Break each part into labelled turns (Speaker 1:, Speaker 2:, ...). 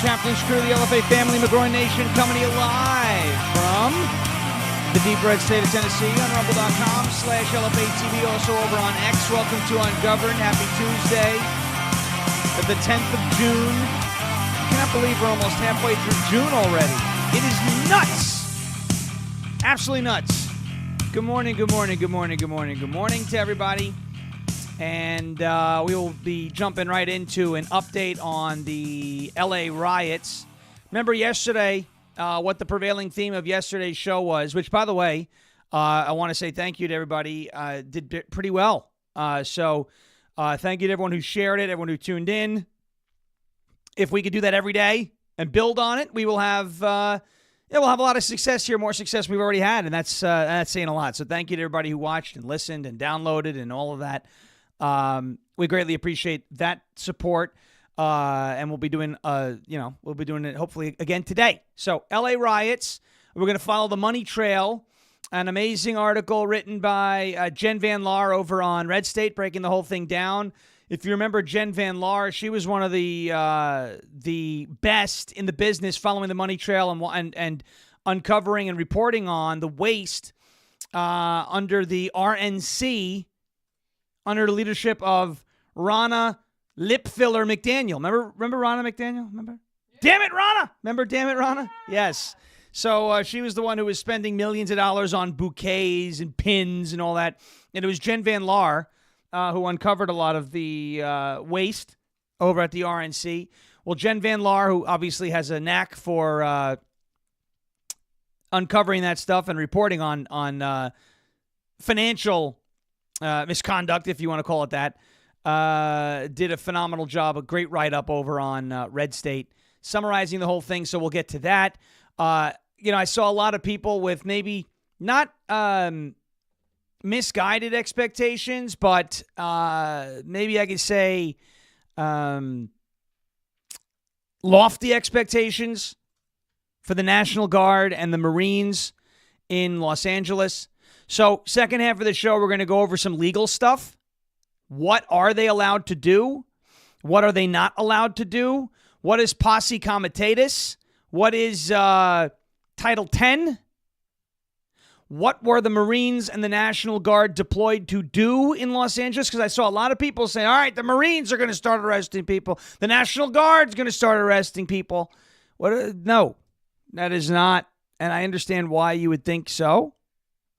Speaker 1: Chaplain's crew, the LFA family, McGraw Nation, coming to you live from the deep red state of Tennessee on rumble.com/LFA TV, also over on X. Welcome to Ungoverned. Happy Tuesday, the 10th of June. I cannot believe we're almost halfway through June already. It is nuts. Absolutely nuts. Good morning, good morning, good morning, good morning, good morning to everybody. And we will be jumping right into an update on the LA riots. Remember yesterday what the prevailing theme of yesterday's show was, which, by the way, I want to say thank you to everybody. Did pretty well. So thank you to everyone who shared it, everyone who tuned in. If we could do that every day and build on it, we will have we'll have a lot of success here, more success we've already had, and that's saying a lot. So thank you to everybody who watched and listened and downloaded and all of that. We greatly appreciate that support, and we'll be doing it hopefully again today. So LA riots, we're going to follow the money trail, an amazing article written by Jen Van Laar over on Red State, breaking the whole thing down. If you remember Jen Van Laar, she was one of the best in the business following the money trail and uncovering and reporting on the waste under the RNC, under the leadership of Ronna Lip Filler McDaniel. Remember Ronna McDaniel? Remember? Yeah. Damn it, Ronna! Remember Damn it, Ronna? Yeah. Yes. So she was the one who was spending millions of dollars on bouquets and pins and all that. And it was Jen Van Laar who uncovered a lot of the waste over at the RNC. Well, Jen Van Laar, who obviously has a knack for uncovering that stuff and reporting on financial misconduct, if you want to call it that, did a phenomenal job, a great write-up over on Red State, summarizing the whole thing, so we'll get to that. I saw a lot of people with maybe not misguided expectations, but maybe I could say lofty expectations for the National Guard and the Marines in Los Angeles. So, second half of the show, we're going to go over some legal stuff. What are they allowed to do? What are they not allowed to do? What is posse comitatus? What is Title 10? What were the Marines and the National Guard deployed to do in Los Angeles? Because I saw a lot of people saying, all right, the Marines are going to start arresting people. The National Guard's going to start arresting people. No, that is not. And I understand why you would think so.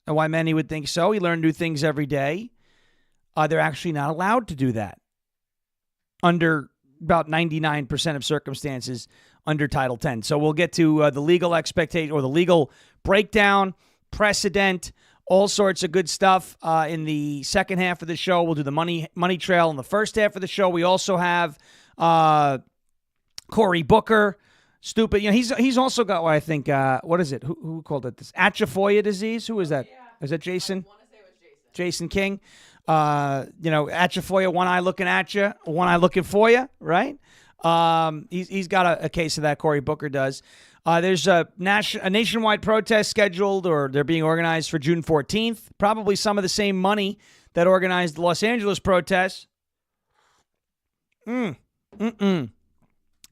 Speaker 1: And why many would think so. We learn new things every day. They're actually not allowed to do that under about 99% of circumstances under Title 10. So we'll get to the legal expectation or the legal breakdown, precedent, all sorts of good stuff in the second half of the show. We'll do the money trail in the first half of the show. We also have Cory Booker. Stupid. He's also got what I think, what is it? Who called it this? Atchaffoia disease? Who is that? Yeah. Is that Jason? I want to say it was Jason King. Atchaffoia, one eye looking at you, one eye looking for you, right? He's got a case of that, Cory Booker does. There's a nationwide protest scheduled, or they're being organized for June 14th. Probably some of the same money that organized the Los Angeles protests.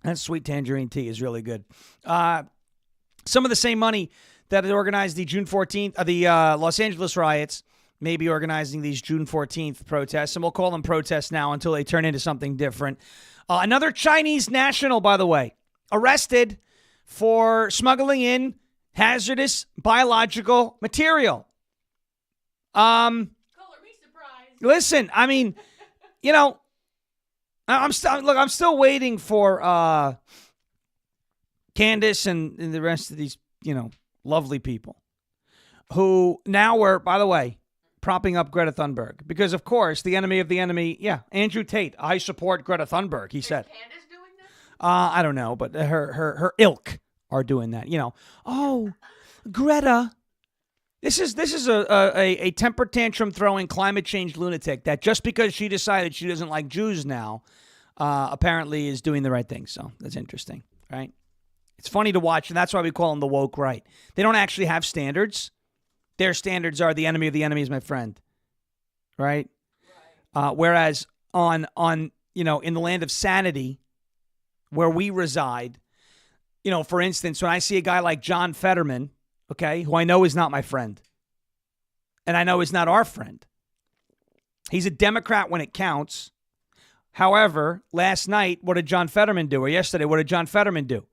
Speaker 1: That sweet tangerine tea is really good. Some of the same money that organized the June 14th, the Los Angeles riots, may be organizing these June 14th protests, and we'll call them protests now until they turn into something different. Another Chinese national, by the way, arrested for smuggling in hazardous biological material.
Speaker 2: Color me surprised.
Speaker 1: Listen, I mean, I'm still waiting for Candace and the rest of these, lovely people who now were, by the way, propping up Greta Thunberg. Because, of course, the enemy of the enemy, Andrew Tate, I support Greta Thunberg, he said.
Speaker 2: Is Candace doing this?
Speaker 1: I don't know, but her ilk are doing that. Oh, Greta. This is a temper tantrum throwing climate change lunatic that just because she decided she doesn't like Jews now, apparently is doing the right thing. So that's interesting, right? It's funny to watch, and that's why we call them the woke right. They don't actually have standards. Their standards are the enemy of the enemy is my friend, right? Whereas in the land of sanity, where we reside, For instance, when I see a guy like John Fetterman, okay, who I know is not my friend, and I know is not our friend. He's a Democrat when it counts. However, last night, what did John Fetterman do? Or yesterday, what did John Fetterman do?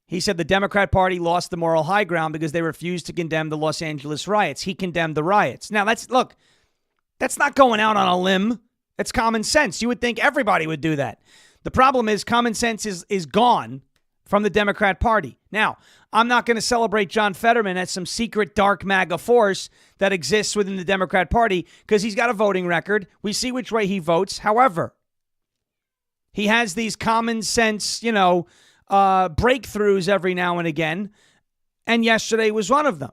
Speaker 1: He said the Democrat Party lost the moral high ground because they refused to condemn the Los Angeles riots. He condemned the riots. Now, that's not going out on a limb. It's common sense. You would think everybody would do that. The problem is common sense is gone from the Democrat Party. Now, I'm not going to celebrate John Fetterman as some secret dark MAGA force that exists within the Democrat Party because he's got a voting record. We see which way he votes. However, he has these common sense, breakthroughs every now and again, and yesterday was one of them.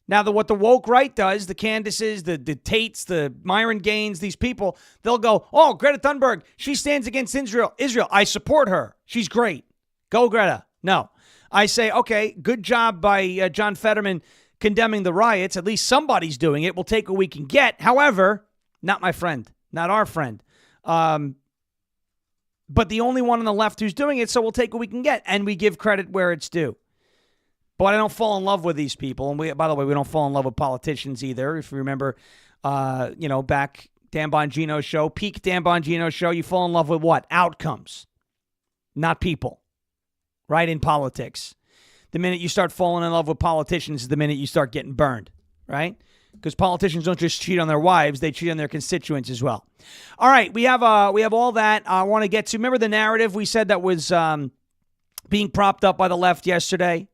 Speaker 1: Now, what the woke right does, the Candaces, the Tates, the Myron Gaines, these people, they'll go, oh, Greta Thunberg, she stands against Israel. I support her. She's great. Go, Greta. No. I say, okay, good job by John Fetterman condemning the riots. At least somebody's doing it. We'll take what we can get. However, not my friend, not our friend. But the only one on the left who's doing it, so we'll take what we can get. And we give credit where it's due. But I don't fall in love with these people. And by the way, we don't fall in love with politicians either. If you remember, back Dan Bongino's show, peak Dan Bongino's show, you fall in love with what? Outcomes, not people, right? In politics. The minute you start falling in love with politicians is the minute you start getting burned, right? Because politicians don't just cheat on their wives, they cheat on their constituents as well. All right, we have all that I want to get to. Remember the narrative we said that was being propped up by the left yesterday?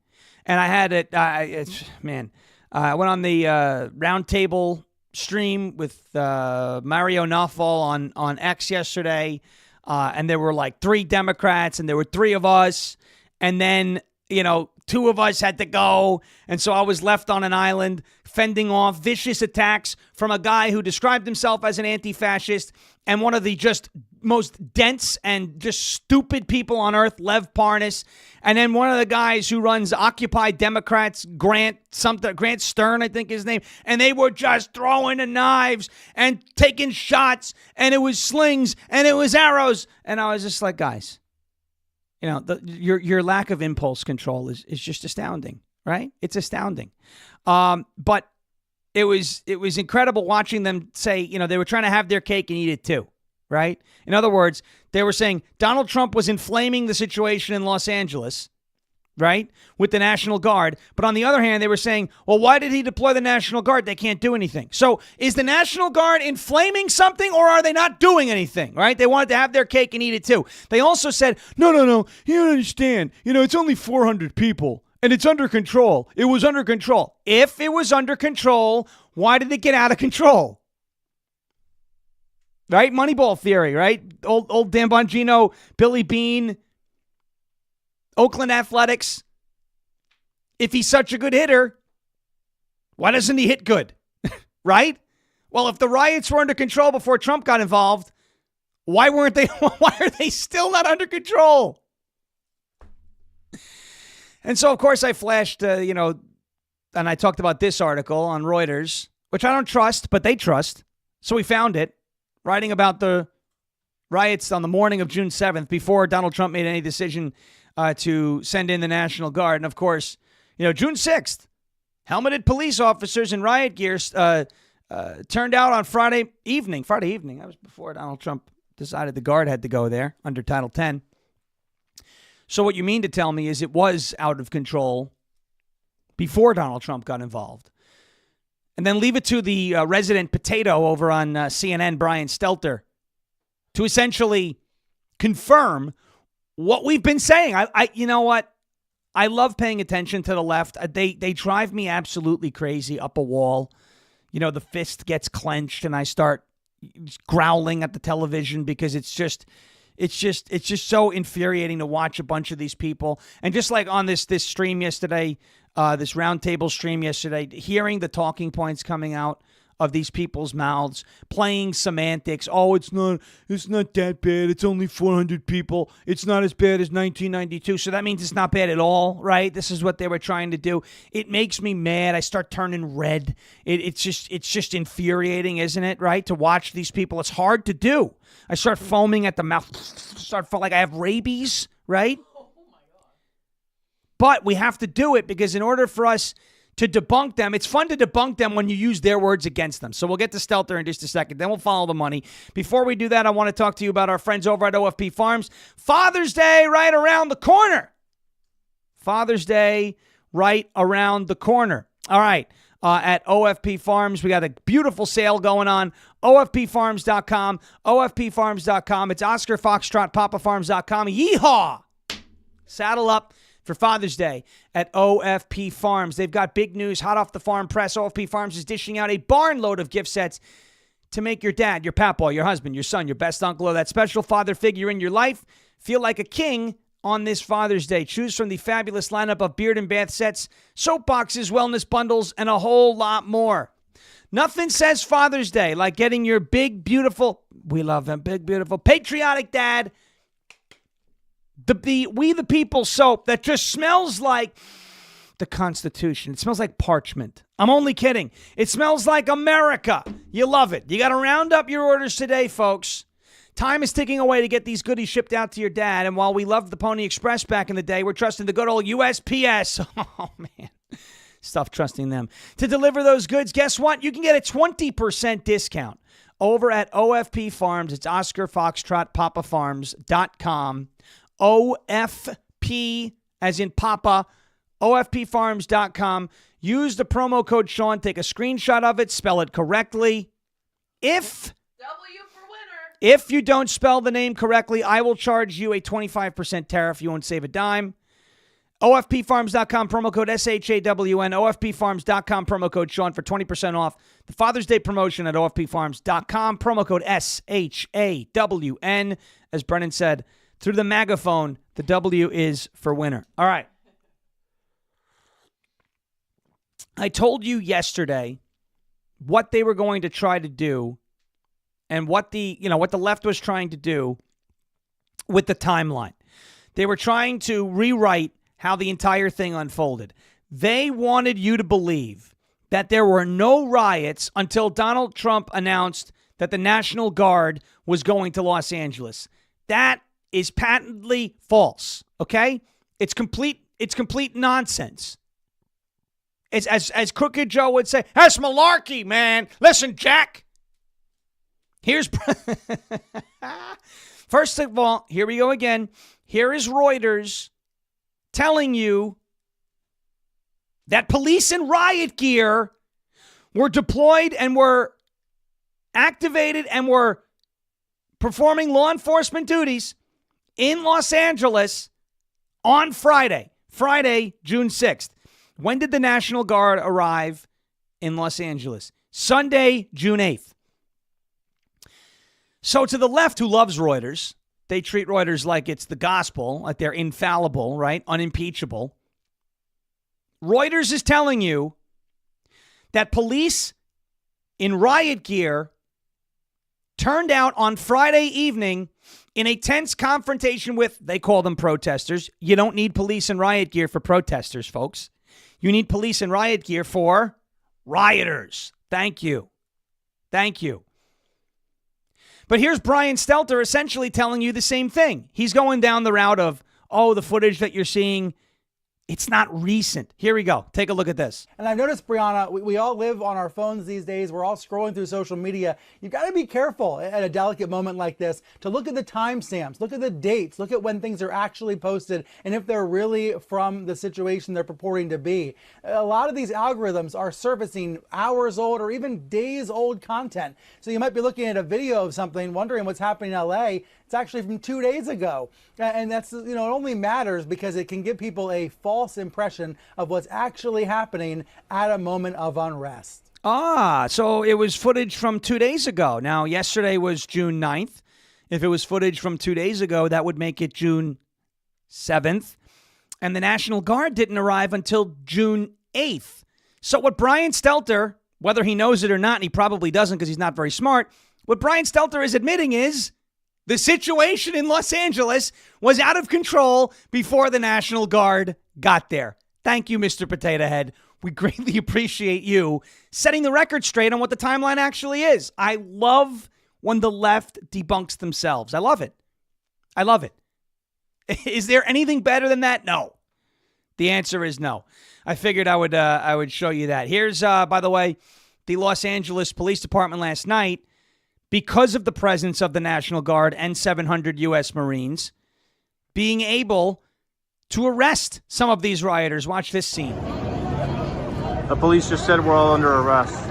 Speaker 1: And I had it, I went on the roundtable stream with Mario Nawfal on X yesterday, and there were like 3 Democrats, and there were 3 of us, and then, 2 of us had to go, and so I was left on an island fending off vicious attacks from a guy who described himself as an anti-fascist and one of the just most dense and just stupid people on earth, Lev Parnas, and then one of the guys who runs Occupy Democrats, Grant Stern, I think his name, and they were just throwing the knives and taking shots, and it was slings and it was arrows, and I was just like, guys, your lack of impulse control is just astounding, right? It's astounding. But it was incredible watching them say, they were trying to have their cake and eat it too. Right? In other words, they were saying Donald Trump was inflaming the situation in Los Angeles, right, with the National Guard. But on the other hand, they were saying, well, why did he deploy the National Guard? They can't do anything. So is the National Guard inflaming something, or are they not doing anything, right? They wanted to have their cake and eat it too. They also said, no, you don't understand. It's only 400 people and it's under control. It was under control. If it was under control, why did it get out of control? Right? Moneyball theory, right? Old Dan Bongino, Billy Beane, Oakland Athletics. If he's such a good hitter, why doesn't he hit good? Right? Well, if the riots were under control before Trump got involved, why are they still not under control? And so, of course, I flashed, and I talked about this article on Reuters, which I don't trust, but they trust. So we found it. Writing about the riots on the morning of June 7th before Donald Trump made any decision to send in the National Guard. And, of course, June 6th, helmeted police officers in riot gear turned out on Friday evening. That was before Donald Trump decided the Guard had to go there under Title 10. So what you mean to tell me is it was out of control before Donald Trump got involved. And then leave it to the resident potato over on CNN, Brian Stelter, to essentially confirm what we've been saying. I you know what? I love paying attention to the left. They drive me absolutely crazy up a wall. The fist gets clenched and I start growling at the television because it's just so infuriating to watch a bunch of these people. And just like on this stream yesterday, this roundtable stream yesterday, hearing the talking points coming out of these people's mouths, playing semantics. Oh, it's not that bad. It's only 400 people. It's not as bad as 1992. So that means it's not bad at all, right? This is what they were trying to do. It makes me mad. I start turning red. It's just infuriating, isn't it, right? To watch these people. It's hard to do. I start foaming at the mouth. Start like I have rabies, right? But we have to do it because in order for us to debunk them, it's fun to debunk them when you use their words against them. So we'll get to Stelter in just a second. Then we'll follow the money. Before we do that, I want to talk to you about our friends over at OFP Farms. Father's Day right around the corner. Father's Day right around the corner. All right. At OFP Farms, we got a beautiful sale going on. OFPFarms.com. OFPFarms.com. It's Oscar Foxtrot, PapaFarms.com. Yeehaw! Saddle up for Father's Day at OFP Farms. They've got big news, hot off the farm press. OFP Farms is dishing out a barn load of gift sets to make your dad, your papa, your husband, your son, your best uncle, or that special father figure in your life feel like a king on this Father's Day. Choose from the fabulous lineup of beard and bath sets, soap boxes, wellness bundles, and a whole lot more. Nothing says Father's Day like getting your big, beautiful, we love him, big, beautiful, patriotic dad the We the People soap that just smells like the Constitution. It smells like parchment. I'm only kidding. It smells like America. You love it. You got to round up your orders today, folks. Time is ticking away to get these goodies shipped out to your dad. And while we loved the Pony Express back in the day, we're trusting the good old USPS. Oh, man. Stuff trusting them to deliver those goods. Guess what? You can get a 20% discount over at OFP Farms. It's Oscar Foxtrot, PapaFarms.com. OFP, as in Papa, OFPFarms.com. Use the promo code Sean. Take a screenshot of it. Spell it correctly. If you don't spell the name correctly, I will charge you a 25% tariff. You won't save a dime. OFPFarms.com, promo code SHAWN. OFPFarms.com, promo code Sean for 20% off. The Father's Day promotion at OFPFarms.com, promo code SHAWN. As Brennan said, through the megaphone, the W is for winner. All right. I told you yesterday what they were going to try to do and what the left was trying to do with the timeline. They were trying to rewrite how the entire thing unfolded. They wanted you to believe that there were no riots until Donald Trump announced that the National Guard was going to Los Angeles. That is patently false, okay? It's complete nonsense. It's, as Crooked Joe would say, that's malarkey, man. Listen, Jack. First of all, here we go again. Here is Reuters telling you that police in riot gear were deployed and were activated and were performing law enforcement duties in Los Angeles on Friday, June 6th. When did the National Guard arrive in Los Angeles? Sunday, June 8th. So to the left who loves Reuters, they treat Reuters like it's the gospel, like they're infallible, right? Unimpeachable. Reuters is telling you that police in riot gear turned out on Friday evening in a tense confrontation with, they call them protesters. You don't need police in riot gear for protesters, folks. You need police in riot gear for rioters. Thank you. But here's Brian Stelter essentially telling you the same thing. He's going down the route of, the footage that you're seeing, it's not recent. Here we go. Take a look at this.
Speaker 3: And I've noticed, Brianna, we all live on our phones these days. We're all scrolling through social media. You've got to be careful at a delicate moment like this to look at the timestamps, look at the dates, look at when things are actually posted, and if they're really from the situation they're purporting to be. A lot of these algorithms are surfacing hours old or even days old content. So you might be looking at a video of something, wondering what's happening in LA. It's actually from 2 days ago. And that's, it only matters because it can give people a false impression of what's actually happening at a moment of unrest.
Speaker 1: So it was footage from 2 days ago. Now, yesterday was June 9th. If it was footage from 2 days ago, that would make it June 7th. And the National Guard didn't arrive until June 8th. So what Brian Stelter, whether he knows it or not, and he probably doesn't because he's not very smart, what Brian Stelter is admitting is the situation in Los Angeles was out of control before the National Guard got there. Thank you, Mr. Potato Head. We greatly appreciate you setting the record straight on what the timeline actually is. I love when the left debunks themselves. I love it. Is there anything better than that? No. The answer is no. I figured I would show you that. Here's, by the way, the Los Angeles Police Department last night, because of the presence of the National Guard and 700 U.S. Marines, being able to arrest some of these rioters. Watch this scene.
Speaker 4: The police just said we're all under arrest.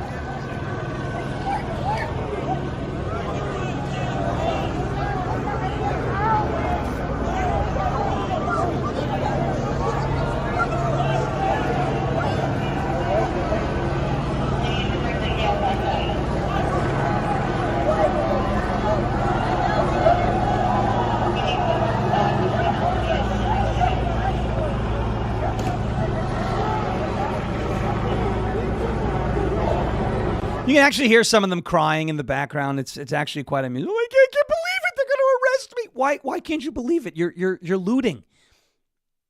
Speaker 1: You can actually hear some of them crying in the background. It's actually quite amusing. Oh, I can't believe it. They're going to arrest me. Why can't you believe it? You're looting.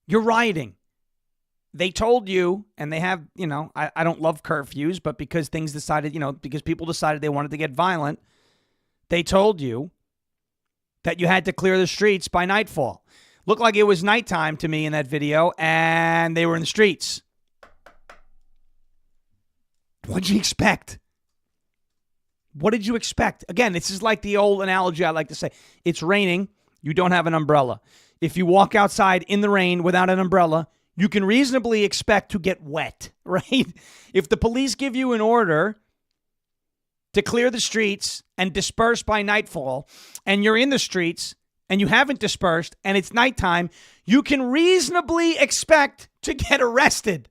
Speaker 1: You're rioting. They told you, and they have, I don't love curfews, but because things decided, because people decided they wanted to get violent, they told you that you had to clear the streets by nightfall. Looked like it was nighttime to me in that video, and they were in the streets. What'd you expect? What did you expect? Again, this is like the old analogy I like to say. It's raining. You don't have an umbrella. If you walk outside in the rain without an umbrella, you can reasonably expect to get wet, right? If the police give you an order to clear the streets and disperse by nightfall, and you're in the streets and you haven't dispersed and it's nighttime, you can reasonably expect to get arrested.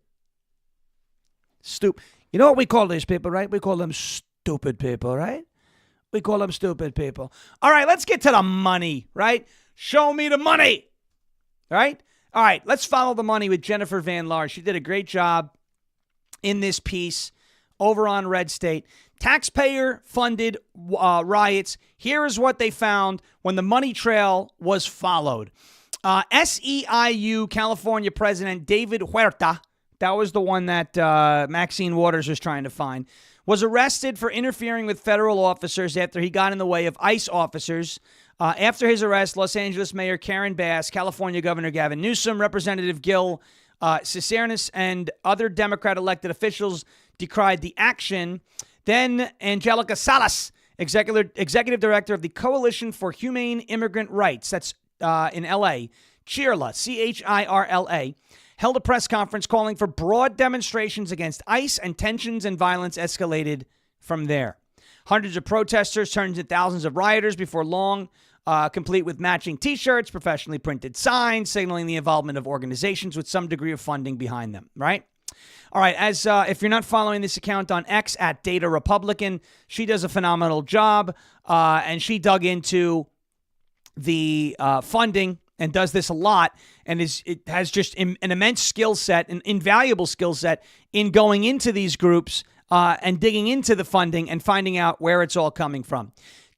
Speaker 1: Stupid. You know what we call these people, right? We call them stupid people, right? We call them stupid people. All right, let's get to the money, right? Show me the money, right? All right, let's follow the money with Jennifer Van Laar. She did a great job in this piece over on Red State. Taxpayer-funded riots. Here is what they found when the money trail was followed. SEIU California President David Huerta, that was the one that Maxine Waters was trying to find, was arrested for interfering with federal officers after he got in the way of ICE officers. After his arrest, Los Angeles Mayor Karen Bass, California Governor Gavin Newsom, Representative Gil Cicernas, and other Democrat elected officials decried the action. Then Angelica Salas, executive director of the Coalition for Humane Immigrant Rights, that's in L.A., CHIRLA, C-H-I-R-L-A, held a press conference calling for broad demonstrations against ICE, and tensions and violence escalated from there. Hundreds of protesters turned into thousands of rioters before long, complete with matching T-shirts, professionally printed signs, signaling the involvement of organizations with some degree of funding behind them, right? All right, as if you're not following this account on X at Data Republican, she does a phenomenal job, and she dug into the funding and does this a lot, and it has just an immense skill set, an invaluable skill set in going into these groups and digging into the funding and finding out where it's all coming from.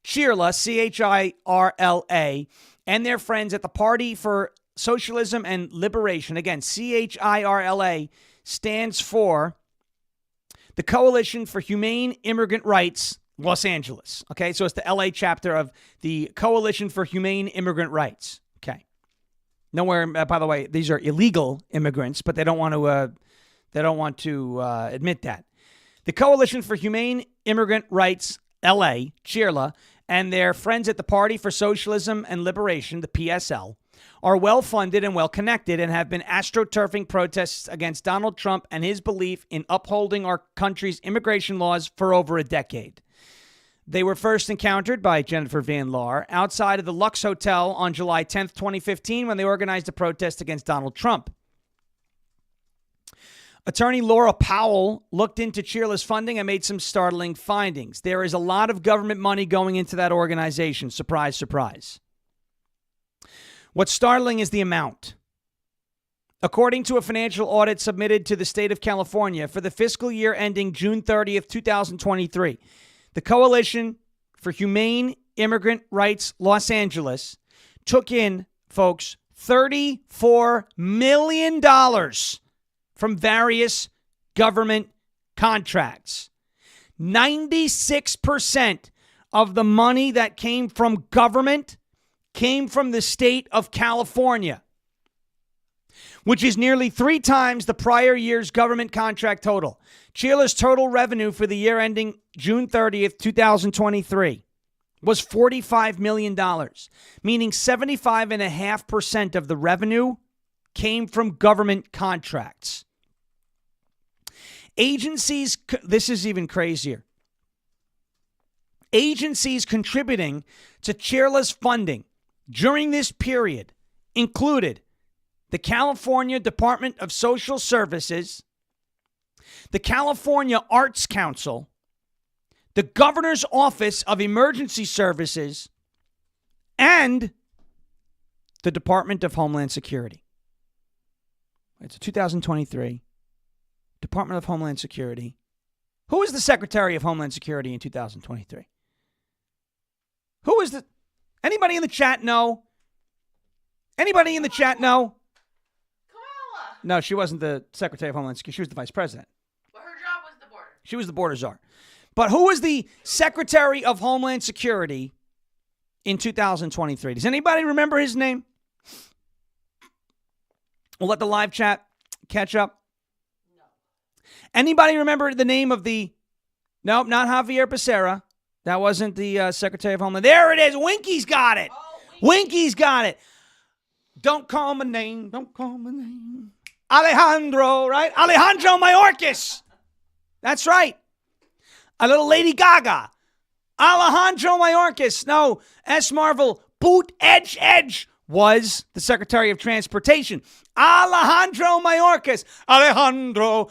Speaker 1: CHIRLA, C-H-I-R-L-A, and their friends at the Party for Socialism and Liberation, again, C-H-I-R-L-A, stands for the Coalition for Humane Immigrant Rights, Los Angeles. Okay, so it's the LA chapter of the Coalition for Humane Immigrant Rights. Okay. Nowhere, by the way, these are illegal immigrants, but they don't want to admit that. The Coalition for Humane Immigrant Rights, LA, CHIRLA, and their friends at the Party for Socialism and Liberation, the PSL, are well-funded and well-connected and have been astroturfing protests against Donald Trump and his belief in upholding our country's immigration laws for over a decade. They were first encountered by Jennifer Van Laar outside of the Lux Hotel on July 10th, 2015, when they organized a protest against Donald Trump. Attorney Laura Powell looked into CHIRLA's funding and made some startling findings. There is a lot of government money going into that organization. Surprise, surprise. What's startling is the amount. According to a financial audit submitted to the state of California for the fiscal year ending June 30th, 2023, the Coalition for Humane Immigrant Rights Los Angeles took in, folks, $34 million from various government contracts. 96% of the money that came from government came from the state of California. which is nearly 3 times the prior year's government contract total. Chila's total revenue for the year ending June 30th, 2023 was $45 million, meaning 75.5% of the revenue came from government contracts. Agencies, this is even crazier. Agencies contributing to Chila's funding during this period included the California Department of Social Services, the California Arts Council, the Governor's Office of Emergency Services, and the Department of Homeland Security. It's 2023. Department of Homeland Security. Who is the Secretary of Homeland Security in 2023? Who is the... Anybody in the chat know? Anybody in the chat know?
Speaker 2: Kamala.
Speaker 1: No, she wasn't the Secretary of Homeland Security. She was the Vice President.
Speaker 2: But her job was the border.
Speaker 1: She was the border czar. But who was the Secretary of Homeland Security in 2023? Does anybody remember his name? We'll let the live chat catch up.
Speaker 2: No.
Speaker 1: Anybody remember the name of the... Nope, not Javier Becerra. That wasn't the Secretary of Homeland. There it is. Winky's got it.
Speaker 2: Oh,
Speaker 1: Winky's got it. Don't call my name. Don't call my name. Alejandro, right? Alejandro Mayorkas. That's right. A little Lady Gaga. Alejandro Mayorkas. No, S. Marvel. Boot Edge was the Secretary of Transportation. Alejandro Mayorkas. Alejandro,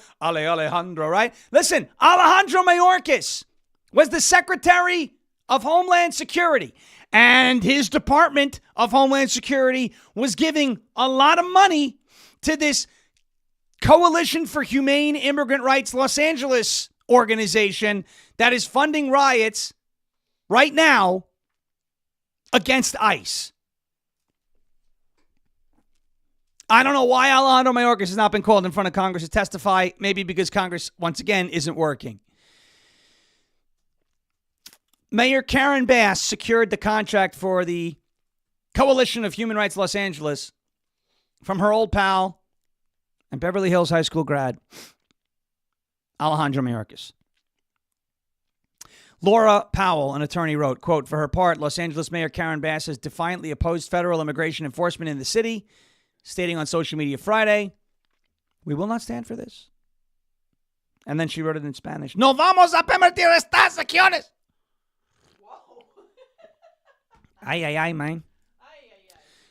Speaker 1: right? Listen, Alejandro Mayorkas was the Secretary of Homeland Security. And his Department of Homeland Security was giving a lot of money to this Coalition for Humane Immigrant Rights Los Angeles organization that is funding riots right now against ICE. I don't know why Alejandro Mayorkas has not been called in front of Congress to testify, maybe because Congress, once again, isn't working. Mayor Karen Bass secured the contract for the Coalition of Human Rights Los Angeles from her old pal and Beverly Hills High School grad, Alejandro Mayorkas. Laura Powell, an attorney, wrote, quote, for her part, Los Angeles Mayor Karen Bass has defiantly opposed federal immigration enforcement in the city, stating on social media Friday, we will not stand for this. And then she wrote it in Spanish. No vamos a permitir estas acciones.
Speaker 2: Whoa.
Speaker 1: Ay, man.
Speaker 2: Ay, ay, ay.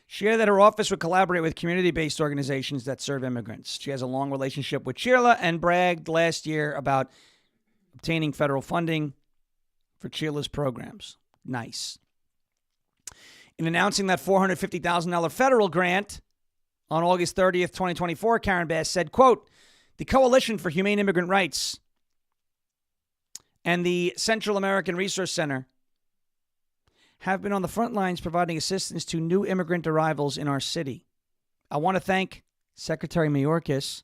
Speaker 1: She added that her office would collaborate with community-based organizations that serve immigrants. She has a long relationship with Chila and bragged last year about obtaining federal funding for Chila's programs. Nice. In announcing that $450,000 federal grant on August 30th, 2024, Karen Bass said, quote, the Coalition for Humane Immigrant Rights and the Central American Resource Center have been on the front lines providing assistance to new immigrant arrivals in our city. I want to thank Secretary Mayorkas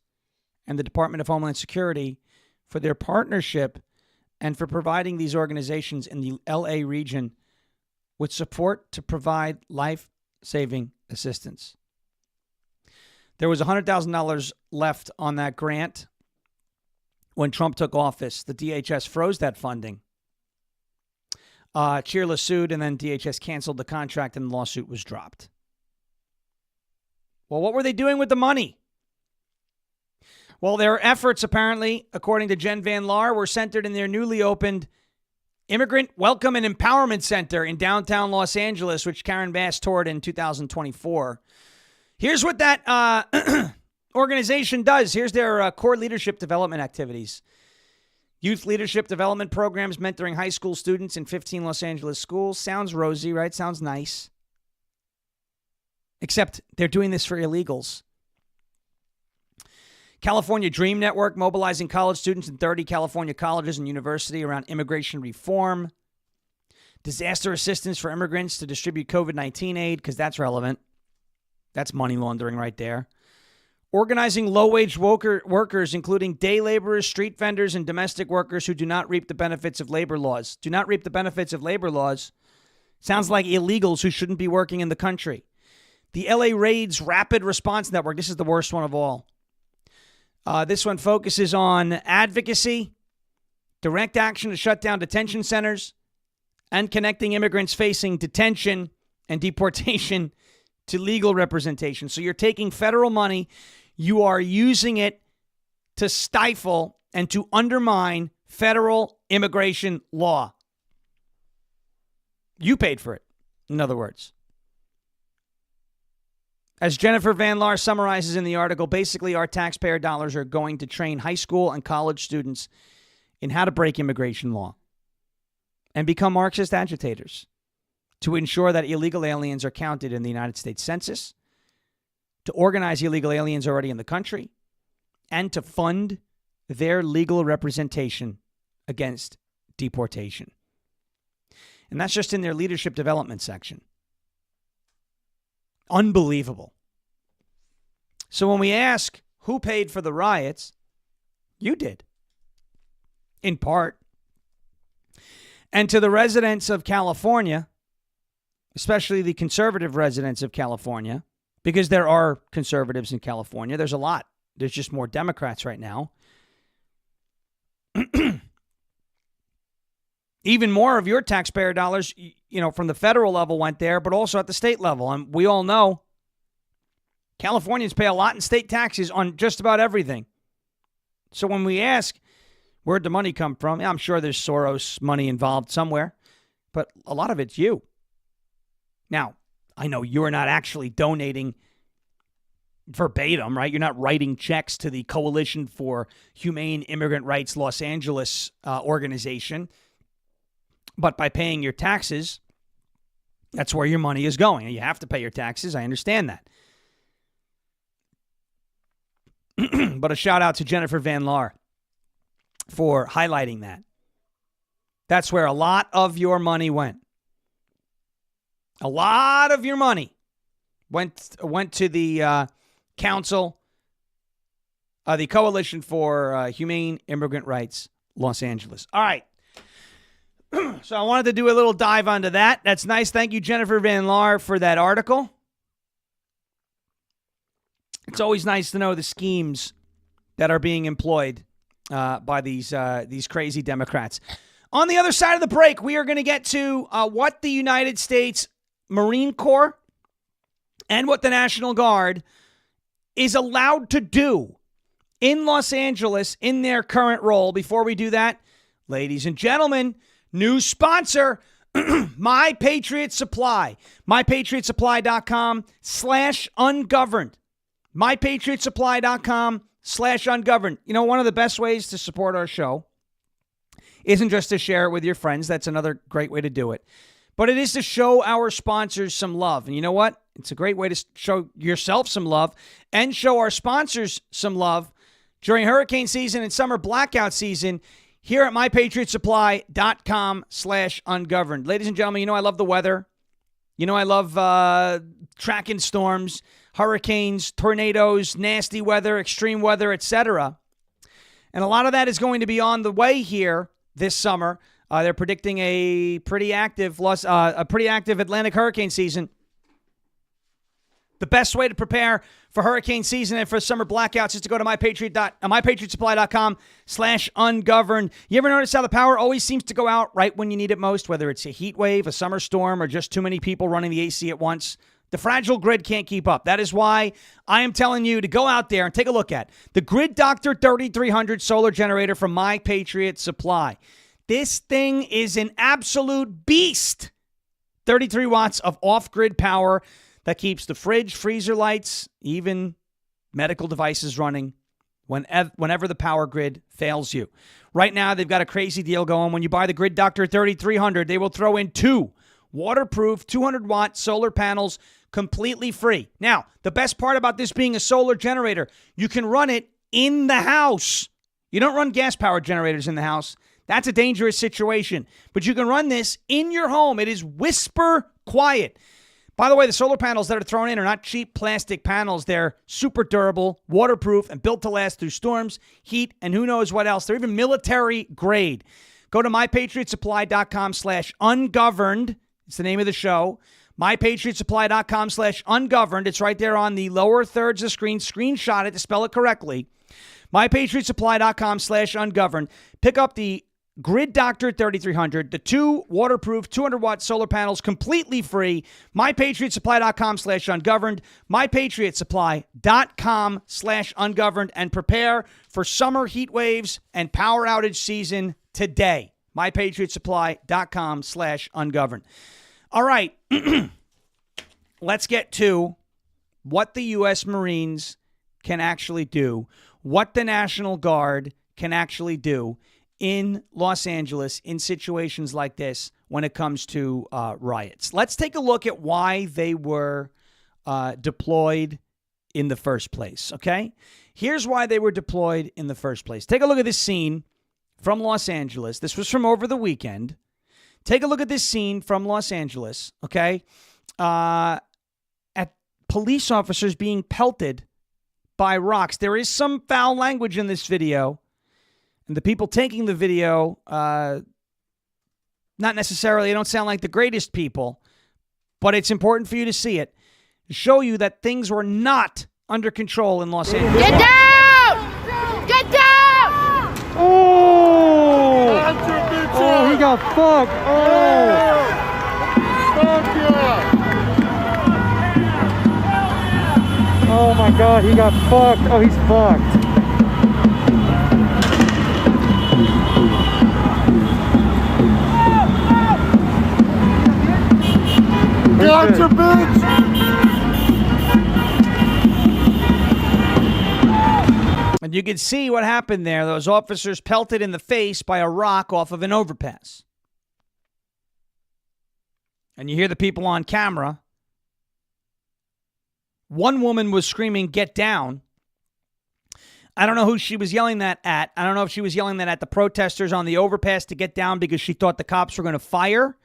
Speaker 1: and the Department of Homeland Security for their partnership and for providing these organizations in the LA region with support to provide life-saving assistance. There was $100,000 left on that grant when Trump took office. The DHS froze that funding. Chila sued, and then DHS canceled the contract, and the lawsuit was dropped. Well, what were they doing with the money? Well, their efforts, apparently, according to Jen Van Laar, were centered in their newly opened Immigrant Welcome and Empowerment Center in downtown Los Angeles, which Karen Bass toured in 2024. Here's what that organization does. Here's their core leadership development activities. Youth leadership development programs mentoring high school students in 15 Los Angeles schools. Sounds rosy, right? Sounds nice. Except they're doing this for illegals. California Dream Network, mobilizing college students in 30 California colleges and universities around immigration reform. Disaster assistance for immigrants to distribute COVID-19 aid, because that's relevant. That's money laundering right there. Organizing low-wage workers, including day laborers, street vendors, and domestic workers who do not reap the benefits of labor laws. Do not reap the benefits of labor laws. Sounds like illegals who shouldn't be working in the country. The LA Raids Rapid Response Network. This is the worst one of all. This one focuses on advocacy, direct action to shut down detention centers, and connecting immigrants facing detention and deportation to legal representation. So you're taking federal money, you are using it to stifle and to undermine federal immigration law. You paid for it, in other words. As Jennifer Van Laar summarizes in the article, basically our taxpayer dollars are going to train high school and college students in how to break immigration law and become Marxist agitators to ensure that illegal aliens are counted in the United States Census, to organize illegal aliens already in the country, and to fund their legal representation against deportation. And that's just in their leadership development section. Unbelievable. So when we ask who paid for the riots, you did. In part. And to the residents of California, especially the conservative residents of California, because there are conservatives in California, there's a lot. There's just more Democrats right now. Even more of your taxpayer dollars, from the federal level went there, but also at the state level. And we all know Californians pay a lot in state taxes on just about everything. So when we ask, where'd the money come from? I'm sure there's Soros money involved somewhere, but a lot of it's you. Now, I know you're not actually donating verbatim, right? You're not writing checks to the Coalition for Humane Immigrant Rights Los Angeles organization. But by paying your taxes, that's where your money is going. You have to pay your taxes. I understand that. But a shout out to Jennifer Van Laar for highlighting that. That's where a lot of your money went. A lot of your money went to the council, the Coalition for Humane Immigrant Rights Los Angeles. All right. So I wanted to do a little dive onto that. That's nice. Thank you, Jennifer Van Laar, for that article. It's always nice to know the schemes that are being employed by these crazy Democrats. On the other side of the break, we are going to get to what the United States Marine Corps and what the National Guard is allowed to do in Los Angeles in their current role. Before we do that, ladies and gentlemen, new sponsor, My Patriot Supply. MyPatriotSupply.com/ungoverned. MyPatriotSupply.com/ungoverned. One of the best ways to support our show isn't just to share it with your friends. That's another great way to do it. But it is to show our sponsors some love. And you know what? It's a great way to show yourself some love and show our sponsors some love during hurricane season and summer blackout season here at MyPatriotSupply.com/ungoverned. Ladies and gentlemen, I love the weather. I love tracking storms, hurricanes, tornadoes, nasty weather, extreme weather, etc. And a lot of that is going to be on the way here this summer. They're predicting a pretty active Atlantic hurricane season. The best way to prepare for hurricane season and for summer blackouts is to go to MyPatriotSupply.com/ungoverned. You ever notice how the power always seems to go out right when you need it most, whether it's a heat wave, a summer storm, or just too many people running the AC at once? The fragile grid can't keep up. That is why I am telling you to go out there and take a look at the Grid Doctor 3300 solar generator from My Patriot Supply. This thing is an absolute beast. 33 watts of off-grid power that keeps the fridge, freezer lights, even medical devices running whenever the power grid fails you. Right now, they've got a crazy deal going. When you buy the Grid Doctor 3300, they will throw in 2 waterproof 200-watt solar panels completely free. Now, the best part about this being a solar generator, you can run it in the house. You don't run gas-powered generators in the house. That's a dangerous situation. But you can run this in your home. It is whisper quiet. By the way, the solar panels that are thrown in are not cheap plastic panels. They're super durable, waterproof, and built to last through storms, heat, and who knows what else. They're even military grade. Go to MyPatriotSupply.com/ungoverned. It's the name of the show. MyPatriotSupply.com/ungoverned. It's right there on the lower thirds of the screen. Screenshot it to spell it correctly. MyPatriotSupply.com/ungoverned. Pick up the Grid Doctor 3300, the 2 waterproof 200-watt solar panels completely free. MyPatriotSupply.com/ungoverned. MyPatriotSupply.com/ungoverned. And prepare for summer heat waves and power outage season today. MyPatriotSupply.com/ungoverned. All right. Let's get to what the U.S. Marines can actually do, what the National Guard can actually do in Los Angeles in situations like this when it comes to riots. Let's take a look at why they were deployed in the first place, okay? Here's why they were deployed in the first place. Take a look at this scene from Los Angeles. This was from over the weekend. Take a look at this scene from Los Angeles, okay? At police officers being pelted by rocks. There is some foul language in this video. And the people taking the video, not necessarily, they don't sound like the greatest people, but it's important for you to see it, to show you that things were not under control in Los Angeles.
Speaker 5: Get down! Get down!
Speaker 6: Oh! Oh, he got fucked. Oh! Fuck yeah! Oh my God, he got fucked. Oh, he's fucked. Gotcha, bitch!
Speaker 1: And you can see what happened there. Those officers pelted in the face by a rock off of an overpass. And you hear the people on camera. One woman was screaming, "Get down." I don't know who she was yelling that at. I don't know if she was yelling that at the protesters on the overpass to get down because she thought the cops were going to fire.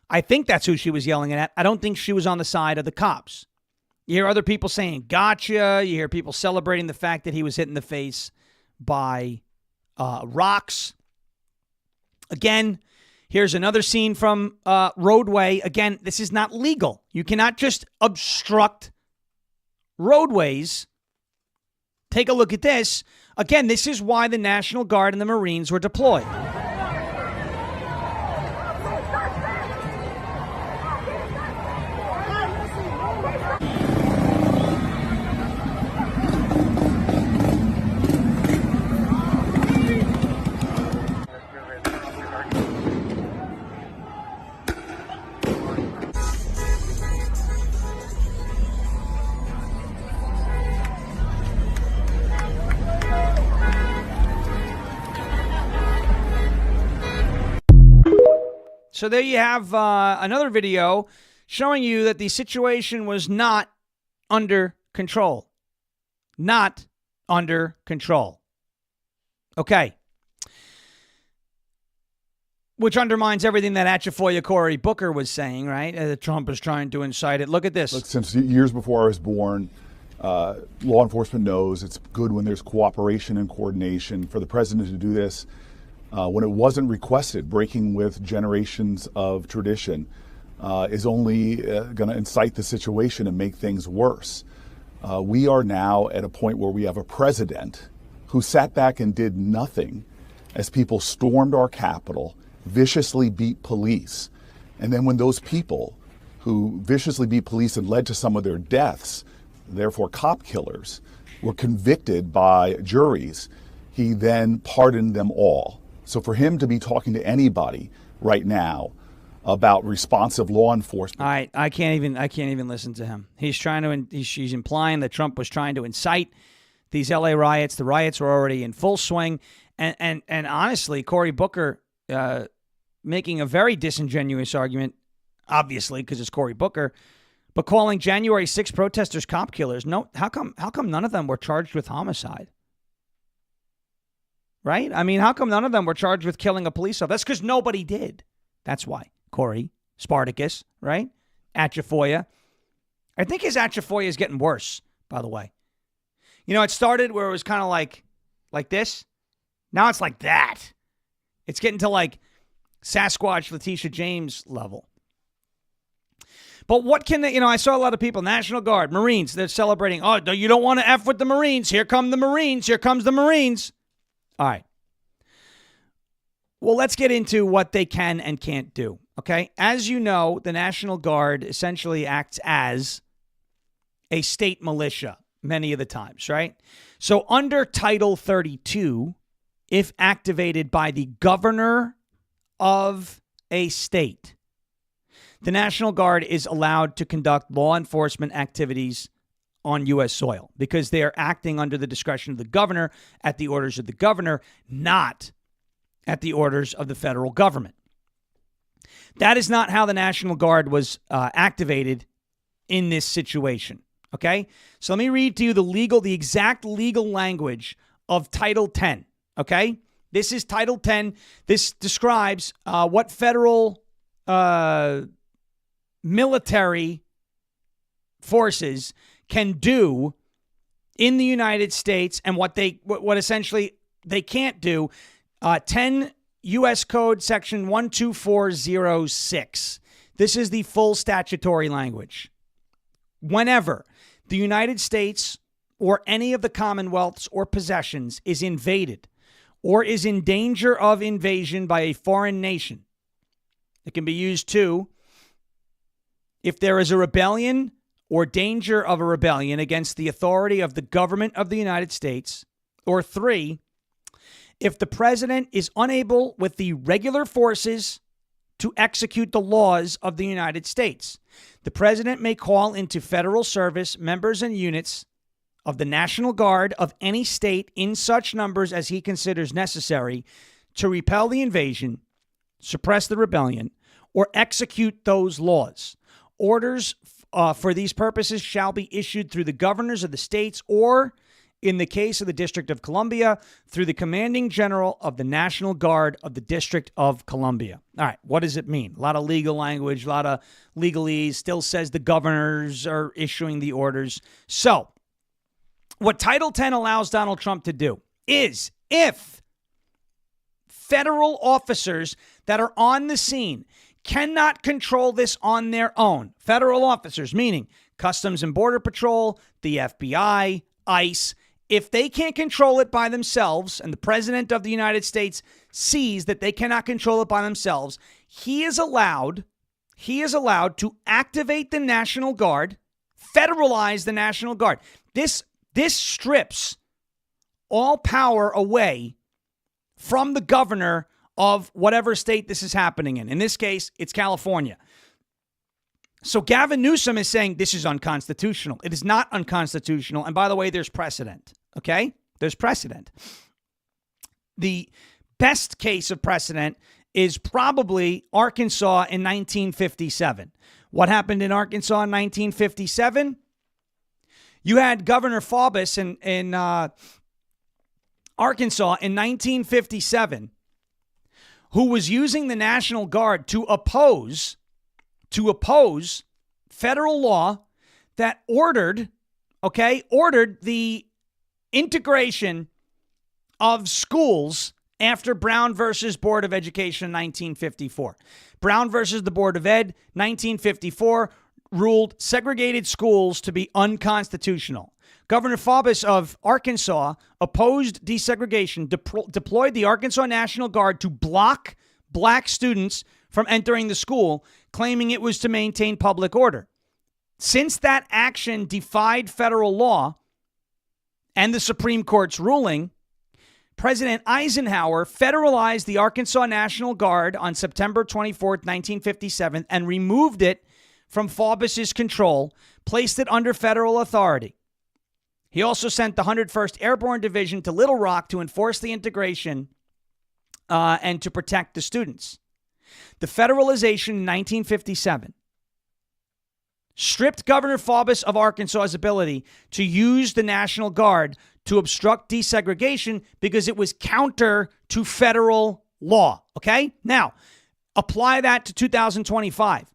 Speaker 1: I think that's who she was yelling at. I don't think she was on the side of the cops. You hear other people saying, "Gotcha." You hear people celebrating the fact that he was hit in the face by rocks. Again, here's another scene from roadway. Again, this is not legal. You cannot just obstruct roadways. Take a look at this. Again, this is why the National Guard and the Marines were deployed. So there you have another video showing you that the situation was not under control. Not under control. Okay. Which undermines everything that Atchafoya Cory Booker was saying, right? That Trump was trying to incite it. Look at this.
Speaker 7: Look, since years before I was born, law enforcement knows it's good when there's cooperation and coordination. For the president to do this when it wasn't requested, breaking with generations of tradition, is only going to incite the situation and make things worse. We are now at a point where we have a president who sat back and did nothing as people stormed our Capitol, viciously beat police. And then when those people who viciously beat police and led to some of their deaths, therefore cop killers, were convicted by juries, he then pardoned them all. So for him to be talking to anybody right now about responsive law enforcement.
Speaker 1: All right, I can't even listen to him. He's she's implying that Trump was trying to incite these LA riots. The riots were already in full swing. And honestly, Cory Booker making a very disingenuous argument, obviously, because it's Cory Booker, but calling January 6 protesters cop killers. No, how come none of them were charged with homicide? Right? I mean, how come none of them were charged with killing a police officer? That's because nobody did. That's why. Cory, Spartacus, right? Atchafoya. I think his Atchafoya is getting worse, by the way. You know, it started where it was kind of like this. Now it's like that. It's getting to like Sasquatch Letitia James level. But what can they, I saw a lot of people, National Guard, Marines, they're celebrating. Oh, you don't want to F with the Marines. Here come the Marines. Here comes the Marines. All right. Well, let's get into what they can and can't do, okay? As you know, the National Guard essentially acts as a state militia many of the times, right? So under Title 32, if activated by the governor of a state, the National Guard is allowed to conduct law enforcement activities on U.S. soil because they are acting under the discretion of the governor at the orders of the governor, not at the orders of the federal government. That is not how the National Guard was activated in this situation, okay? So let me read to you the exact legal language of Title 10, okay? This is Title 10. This describes what federal military forces can do in the United States and what essentially they can't do. 10 U.S. Code Section 12406. This is the full statutory language. Whenever the United States or any of the commonwealths or possessions is invaded or is in danger of invasion by a foreign nation, it can be used to if there is a rebellion or danger of a rebellion against the authority of the government of the United States, or 3, if the president is unable with the regular forces to execute the laws of the United States. The president may call into federal service members and units of the National Guard of any state in such numbers as he considers necessary to repel the invasion, suppress the rebellion, or execute those laws. Orders for these purposes shall be issued through the governors of the states or, in the case of the District of Columbia, through the commanding general of the National Guard of the District of Columbia. All right, what does it mean? A lot of legal language, a lot of legalese, still says the governors are issuing the orders. So, what Title 10 allows Donald Trump to do is if federal officers that are on the scene cannot control this on their own, federal officers, meaning Customs and Border Patrol, the FBI, ICE, if they can't control it by themselves and the president of the United States sees that they cannot control it by themselves, he is allowed to activate the National Guard, federalize the National Guard. This strips all power away from the governor of whatever state this is happening in. In this case, it's California. So Gavin Newsom is saying this is unconstitutional. It is not unconstitutional. And by the way, there's precedent. Okay? There's precedent. The best case of precedent is probably Arkansas in 1957. What happened in Arkansas in 1957? You had Governor Faubus in Arkansas in 1957 who was using the National Guard to oppose federal law that ordered the integration of schools after Brown versus Board of Education in 1954. Brown versus the Board of Ed, 1954, ruled segregated schools to be unconstitutional. Governor Faubus of Arkansas opposed desegregation, deployed the Arkansas National Guard to block black students from entering the school, claiming it was to maintain public order. Since that action defied federal law and the Supreme Court's ruling, President Eisenhower federalized the Arkansas National Guard on September 24th, 1957, and removed it from Faubus's control, placed it under federal authority. He also sent the 101st Airborne Division to Little Rock to enforce the integration and to protect the students. The federalization in 1957 stripped Governor Faubus of Arkansas's ability to use the National Guard to obstruct desegregation because it was counter to federal law. Okay? Now, apply that to 2025.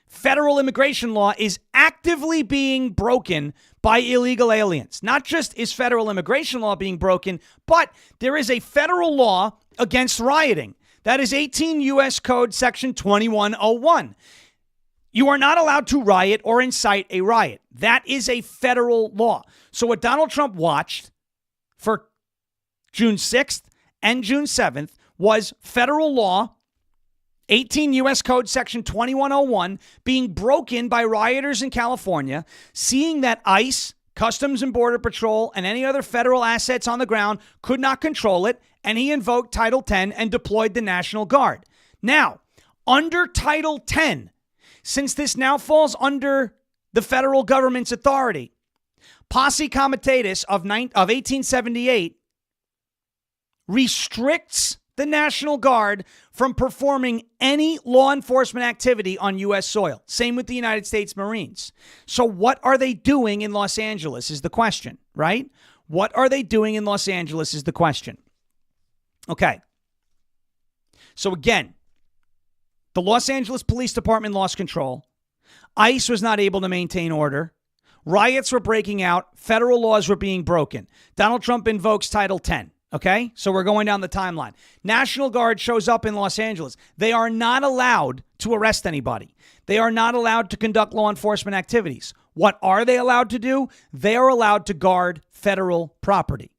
Speaker 1: Federal immigration law is actively being broken by illegal aliens. Not just is federal immigration law being broken, but there is a federal law against rioting. That is 18 U.S. Code Section 2101. You are not allowed to riot or incite a riot. That is a federal law. So what Donald Trump watched for June 6th and June 7th was federal law, 18 U.S. Code Section 2101, being broken by rioters in California, seeing that ICE, Customs and Border Patrol, and any other federal assets on the ground could not control it, and he invoked Title 10 and deployed the National Guard. Now, under Title 10, since this now falls under the federal government's authority, Posse Comitatus of 1878 restricts the National Guard from performing any law enforcement activity on U.S. soil. Same with the United States Marines. So what are they doing in Los Angeles is the question, right? What are they doing in Los Angeles is the question. Okay. So again, the Los Angeles Police Department lost control. ICE was not able to maintain order. Riots were breaking out. Federal laws were being broken. Donald Trump invokes Title 10. Okay, so we're going down the timeline. National Guard shows up in Los Angeles. They are not allowed to arrest anybody. They are not allowed to conduct law enforcement activities. What are they allowed to do? They are allowed to guard federal property.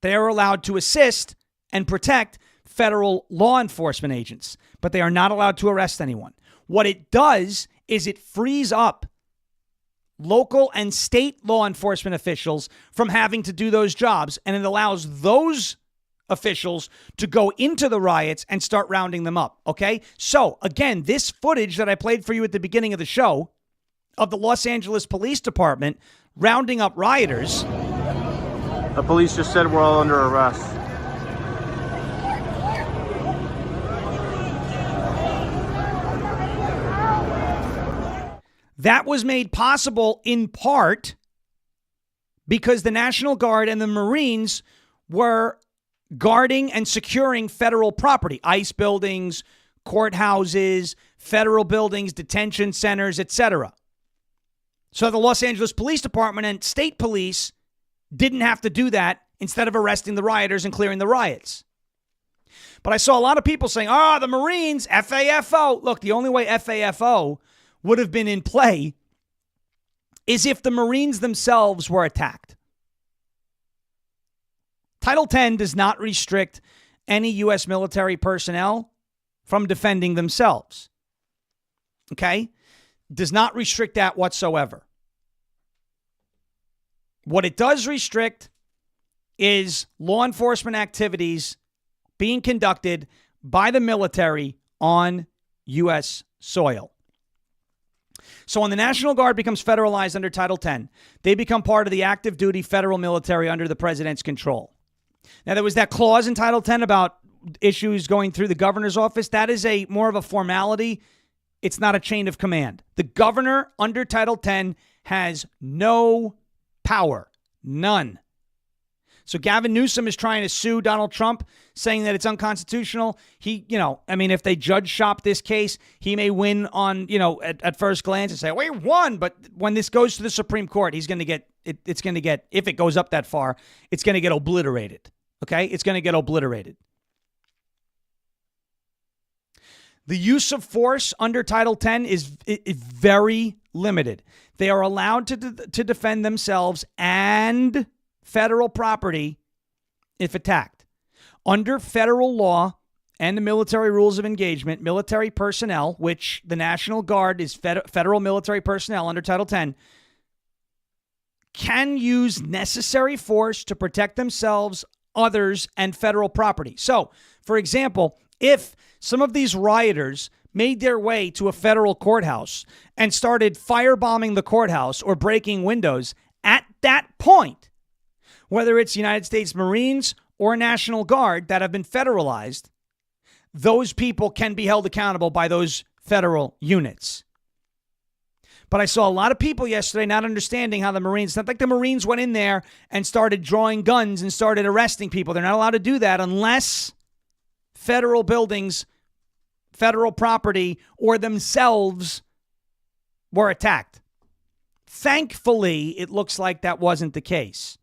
Speaker 1: They are allowed to assist and protect federal law enforcement agents, but they are not allowed to arrest anyone. What it does is it frees up local and state law enforcement officials from having to do those jobs, and it allows those officials to go into the riots and start rounding them up, okay? So, again, this footage that I played for you at the beginning of the show of the Los Angeles Police Department rounding up rioters.
Speaker 4: The police just said we're all under arrest.
Speaker 1: That was made possible in part because the National Guard and the Marines were guarding and securing federal property, ICE buildings, courthouses, federal buildings, detention centers, etc. So the Los Angeles Police Department and state police didn't have to do that instead of arresting the rioters and clearing the riots. But I saw a lot of people saying, the Marines, FAFO. Look, the only way FAFO would have been in play is if the Marines themselves were attacked. Title 10 does not restrict any U.S. military personnel from defending themselves. Okay? Does not restrict that whatsoever. What it does restrict is law enforcement activities being conducted by the military on U.S. soil. So when the National Guard becomes federalized under Title 10, they become part of the active duty federal military under the president's control. Now, there was that clause in Title 10 about issues going through the governor's office. That is more of a formality. It's not a chain of command. The governor under Title 10 has no power. None. So Gavin Newsom is trying to sue Donald Trump, saying that it's unconstitutional. If they judge shop this case, he may win on, at first glance and say, we won. But when this goes to the Supreme Court, he's going to get, it's going to get, if it goes up that far, it's going to get obliterated. Okay? It's going to get obliterated. The use of force under Title 10 is very limited. They are allowed to defend themselves and federal property if attacked. Under federal law and the military rules of engagement, military personnel, which the National Guard is federal military personnel under Title 10, can use necessary force to protect themselves, others, and federal property. So, for example, if some of these rioters made their way to a federal courthouse and started firebombing the courthouse or breaking windows, at that point, whether it's United States Marines or National Guard that have been federalized, those people can be held accountable by those federal units. But I saw a lot of people yesterday not understanding how the Marines, it's not like the Marines went in there and started drawing guns and started arresting people. They're not allowed to do that unless federal buildings, federal property, or themselves were attacked. Thankfully, it looks like that wasn't the case.